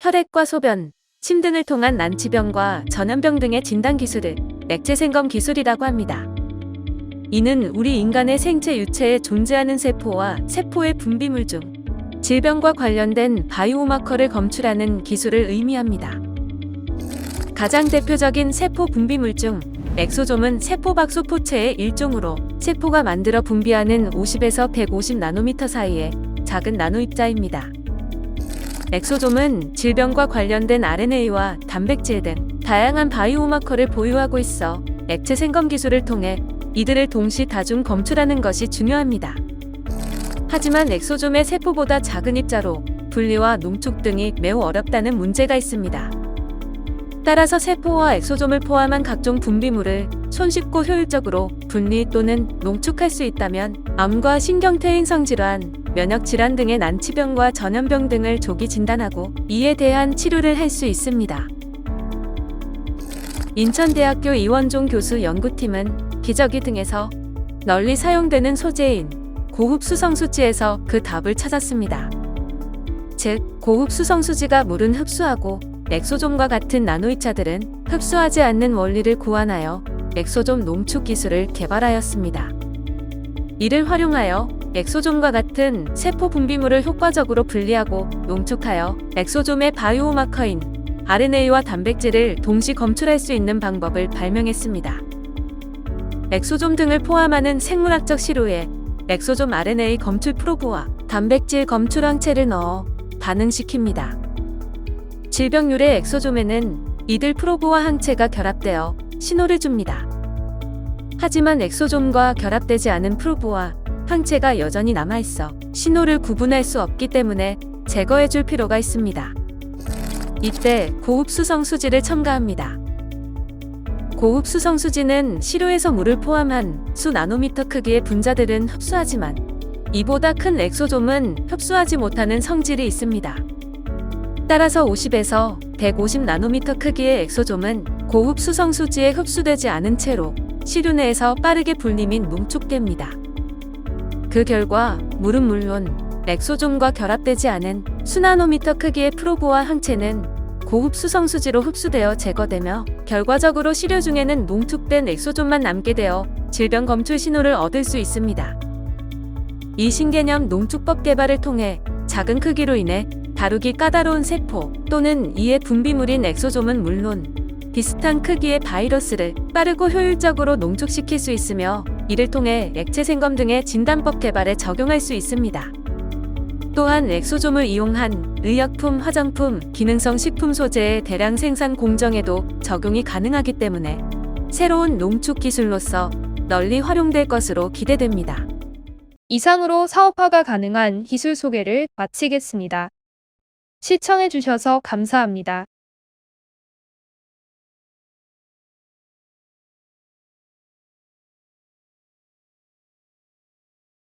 혈액과 소변, 침 등을 통한 난치병과 전염병 등의 진단 기술을 액체 생검 기술이라고 합니다. 이는 우리 인간의 생체 유체에 존재하는 세포와 세포의 분비물 중 질병과 관련된 바이오마커를 검출하는 기술을 의미합니다. 가장 대표적인 세포 분비물 중 엑소좀은 세포박수 포체의 일종으로 세포가 만들어 분비하는 50에서 150 나노미터 사이의 작은 나노입자입니다. 엑소좀은 질병과 관련된 RNA와 단백질 등 다양한 바이오마커를 보유하고 있어 액체 생검 기술을 통해 이들을 동시 다중 검출하는 것이 중요합니다. 하지만 엑소좀의 세포보다 작은 입자로 분리와 농축 등이 매우 어렵다는 문제가 있습니다. 따라서 세포와 엑소좀을 포함한 각종 분비물을 손쉽고 효율적으로 분리 또는 농축할 수 있다면 암과 신경퇴행성 질환, 면역질환 등의 난치병과 전염병 등을 조기 진단하고 이에 대한 치료를 할 수 있습니다. 인천대학교 이원종 교수 연구팀은 기저귀 등에서 널리 사용되는 소재인 고흡 수성수지에서 그 답을 찾았습니다. 즉, 고흡 수성수지가 물은 흡수하고 엑소좀과 같은 나노입자들은 흡수하지 않는 원리를 구환하여 엑소좀 농축 기술을 개발하였습니다. 이를 활용하여 엑소좀과 같은 세포 분비물을 효과적으로 분리하고 농축하여 엑소좀의 바이오마커인 RNA와 단백질을 동시 검출할 수 있는 방법을 발명했습니다. 엑소좀 등을 포함하는 생물학적 시료에 엑소좀 RNA 검출 프로브와 단백질 검출 항체를 넣어 반응시킵니다. 질병률의 엑소좀에는 이들 프로브와 항체가 결합되어 신호를 줍니다. 하지만 엑소좀과 결합되지 않은 프로브와 항체가 여전히 남아있어 신호를 구분할 수 없기 때문에 제거해줄 필요가 있습니다. 이때 고흡수성수지를 첨가합니다. 고흡수성수지는 시료에서 물을 포함한 수 나노미터 크기의 분자들은 흡수하지만 이보다 큰 엑소좀은 흡수하지 못하는 성질이 있습니다. 따라서 50에서 150 나노미터 크기의 엑소좀은 고흡수성수지에 흡수되지 않은 채로 시료 내에서 빠르게 분리 및 농축됩니다. 그 결과 물은 물론 엑소좀과 결합되지 않은 수나노미터 크기의 프로브와 항체는 고흡수성수지로 흡수되어 제거되며 결과적으로 시료 중에는 농축된 엑소좀만 남게 되어 질병 검출 신호를 얻을 수 있습니다. 이 신개념 농축법 개발을 통해 작은 크기로 인해 다루기 까다로운 세포 또는 이의 분비물인 엑소좀은 물론 비슷한 크기의 바이러스를 빠르고 효율적으로 농축시킬 수 있으며 이를 통해 액체 생검 등의 진단법 개발에 적용할 수 있습니다. 또한 엑소좀을 이용한 의약품, 화장품, 기능성 식품 소재의 대량 생산 공정에도 적용이 가능하기 때문에 새로운 농축 기술로서 널리 활용될 것으로 기대됩니다. 이상으로 사업화가 가능한 기술 소개를 마치겠습니다. 시청해주셔서 감사합니다.